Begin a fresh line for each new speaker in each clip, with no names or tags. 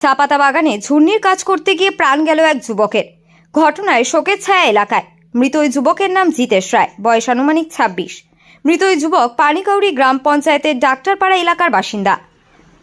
চা পাতা বাগানে ঝুর্নির কাজ করতে গিয়ে প্রাণ গেল এক যুবকের। ঘটনায় শোকের ছায়া এলাকায়। মৃত ওই যুবকের নাম জিতেশ রায়, বয়স আনুমানিক 26। মৃত ওই যুবক পানিকাউড়ি গ্রাম পঞ্চায়েতের ডাক্তারপাড়া এলাকার বাসিন্দা।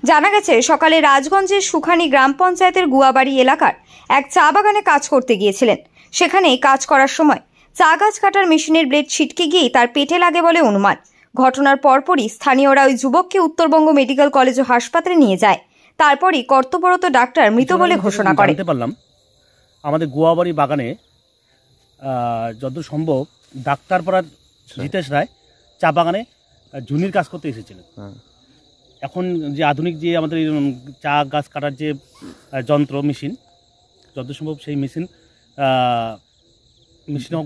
জানা গেছে, সকালে রাজগঞ্জের সুখানি গ্রাম পঞ্চায়েতের গুয়াবাড়ি এলাকার এক চা বাগানে কাজ করতে গিয়েছিলেন। সেখানেই কাজ করার সময় চা গাছ কাটার মেশিনের ব্লেড ছিটকে গিয়েই তার পেটে লাগে বলে অনুমান। ঘটনার পরপরই স্থানীয়রা ওই যুবককে উত্তরবঙ্গ মেডিকেল কলেজ ও হাসপাতালে নিয়ে যায়। তারপরই কর্তব্যরত ডাক্তার মৃত বলে ঘোষণা করে।
জানতে পারলাম আমাদের গুয়াবাড়ি বাগানে যত সম্ভব ডাক্তারপাড়ার জিতেশ রায় চা বাগানে ঝুনির কাজ করতে এসেছিলেন। এখন যে আধুনিক যে আমাদের চা গাছ কাটার যে যন্ত্র মেশিন, যত সম্ভব সেই মেশিন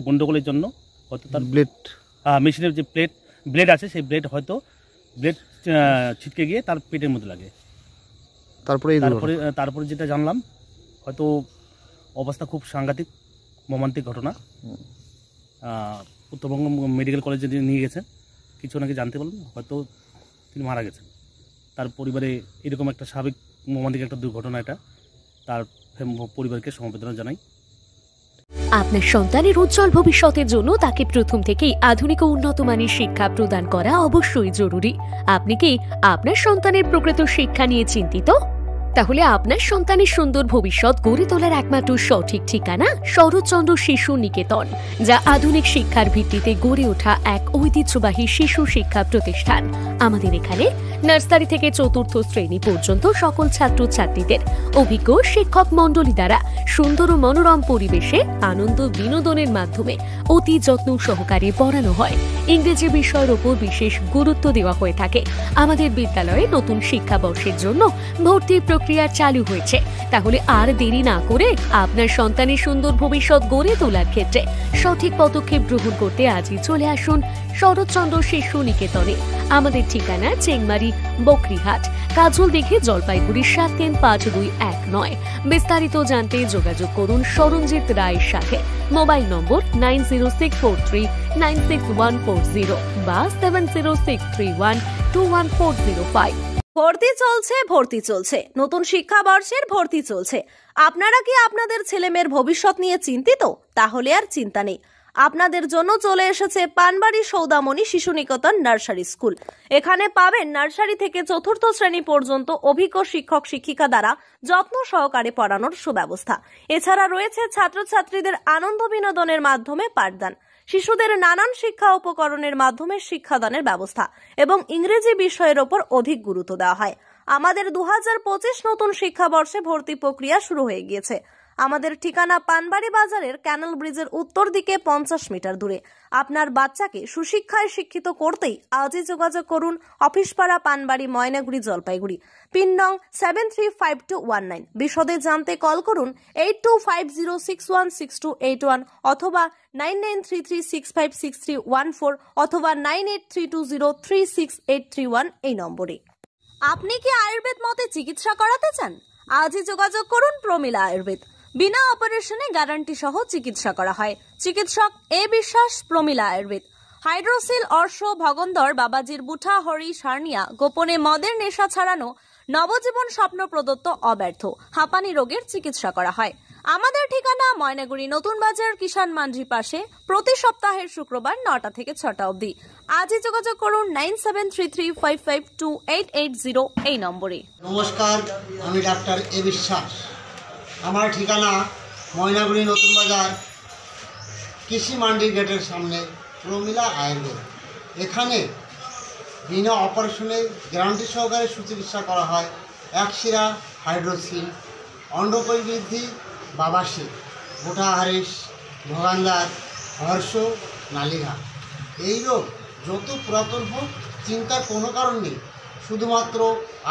গন্ডগোলের জন্য হয়তো তার মেশিনের যে ব্লেড আছে সেই ব্লেড ছিটকে গিয়ে তার পেটের মধ্যে লাগে। তারপরে যেটা জানলাম, হয়তো অবস্থা খুব সাংঘাতিক, মর্মান্তিক ঘটনা। উত্তরবঙ্গ মেডিকেল কলেজে নিয়ে গেছেন, কিছু নাকি জানতে পারলাম হয়তো তিনি মারা গেছেন। তার পরিবারে এরকম একটা স্বাভাবিক মর্মান্তিক একটা দুর্ঘটনা, এটা তার পরিবারকে সমবেদনা জানাই।
আপনার সন্তানের উজ্জ্বল ভবিষ্যতের জন্য তাকে প্রথম থেকেই আধুনিক ও উন্নত মানের শিক্ষা প্রদান করা অবশ্যই জরুরি। আপনি কি আপনার সন্তানের প্রকৃত শিক্ষা নিয়ে চিন্তিত? তাহলে আপনার সন্তানের সুন্দর ভবিষ্যৎ গড়ে তোলার একমাত্র সঠিক ঠিকানা শরৎচন্দ্র শিশু নিকেতন, যা আধুনিক শিক্ষার ভিত্তিতে গড়ে ওঠা এক ঐতিহ্যবাহী শিশু শিক্ষা প্রতিষ্ঠান। আমাদের এখানে নার্সারি থেকে চতুর্থ শ্রেণী পর্যন্ত সকল ছাত্রছাত্রীদের অভিজ্ঞ শিক্ষক মণ্ডলী দ্বারা সুন্দর ও মনোরম পরিবেশে আনন্দ বিনোদনের মাধ্যমে অতি যত্ন সহকারে পড়ানো হয়। ইংরেজি বিষয়ের উপর বিশেষ গুরুত্ব দেওয়া হয়ে থাকে। আমাদের বিদ্যালয়ে নতুন শিক্ষাবর্ষের জন্য ভর্তি প্রক্রিয়া চালু হয়েছে। তাহলে আর দেরি না করে আপনার সন্তানের সুন্দর ভবিষ্যৎ গড়ে তোলার ক্ষেত্রে সঠিক পদক্ষেপ গ্রহণ করতে আজই চলে আসুন শরৎচন্দ্র শিশু নিকেতনে। আমাদের ঠিকানা চেংমারি বকরিহাট, কাজল দিঘি, জলপাইগুড়ি 735219। বিস্তারিত জানতে যোগাযোগ করুন সরঞ্জিত রায়ের সাথে। মোবাইল নম্বর 9064396140 বা 7063121405।
ভর্তি চলছে নতুন শিক্ষাবর্ষের ভর্তি চলছে। আপনারা কি আপনাদের ছেলেমেয়ের ভবিষ্যৎ নিয়ে চিন্তিত? তাহলে আর চিন্তা নেই, আপনাদের জন্য চলে এসেছে পানবাড়ি সৌদামণি শিশু নিকেতন নার্সারি স্কুল। এখানে পাবেন নার্সারি থেকে চতুর্থ শ্রেণী পর্যন্ত অভিজ্ঞ শিক্ষক শিক্ষিকা দ্বারা যত্ন সহকারে পড়ানোর সুব্যবস্থা। এছাড়া রয়েছে ছাত্রছাত্রীদের আনন্দ বিনোদনের মাধ্যমে পাঠদান, শিশুদের নানান শিক্ষা উপকরণের মাধ্যমে শিক্ষাদানের ব্যবস্থা এবং ইংরেজি বিষয়ের ওপর অধিক গুরুত্ব দেওয়া হয়। আমাদের 2025 নতুন শিক্ষাবর্ষে ভর্তি প্রক্রিয়া শুরু হয়ে গিয়েছে। আমাদের ঠিকানা পানবাড়ি বাজারের ক্যানেল ব্রিজের উত্তর দিকে 50 মিটার দূরে। আপনার বাচ্চাকে সুশিক্ষায় শিক্ষিত করতেই আজই যোগাযোগ করুন অফিসপাড়া, পানবাড়ি, ময়নাগুড়ি, জলপাইগুড়ি। পিন নং 735219। বিশদে জানতে কল করুন 8250616281 অথবা 9933656314 অথবা 9832036831 এই নম্বরে। আপনি কি আয়ুর্বেদ মতে চিকিৎসা করাতে চান? আজই যোগাযোগ করুন প্রমিলা আয়ুর্বেদ। বিনা অপারেশনে গ্যারান্টি সহ চিকিৎসা করা হয়। চিকিৎসক এ বিশ্বাস, প্রমিলা আয়ুর্বেদ। হাইড্রোসিল, অর্শ, ভগন্দর, বাবাজির বুঠা, হরি, সার্নিয়া, গোপনে মদের নেশা ছাড়ানো, নবজীবন স্বপ্ন প্রদত্ত অব্যর্থ হাঁপানি রোগের চিকিৎসা করা হয়। আমাদের ঠিকানা ময়নাগুড়ি নতুন বাজার, কিষান মান্ডির পাশে। প্রতি সপ্তাহের শুক্রবার 9টা থেকে 6টা অবধি। আজই যোগাযোগ করুন 9733552880 এই নম্বরে।
নমস্কার, আমি ডাক্তার এ বিশ্বাস। আমার ঠিকানা ময়নাগুড়ি নতুন বাজার, কৃষি মান্ডির গেটের সামনে, প্রমিলা আয়ুর্বেদ। এখানে বিনা অপারেশনে গ্যারান্টি সহকারে সুচিকিৎসা করা হয়। একশিরা, হাইড্রোসিল, অন্ডকোষ বৃদ্ধি, বাবাসি, গোটা হারিস, ভগান্দার, হর্ষ, নালীঘাট। এই রোগ যত পুরাতন হোক চিন্তার কোনো কারণ নেই। শুধুমাত্র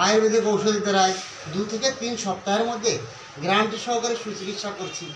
আয়ুর্বেদিক ঔষধের দ্বারায় 2 থেকে 3 সপ্তাহের মধ্যে গ্যারান্টি সহকারে সুচিকিৎসা করছি।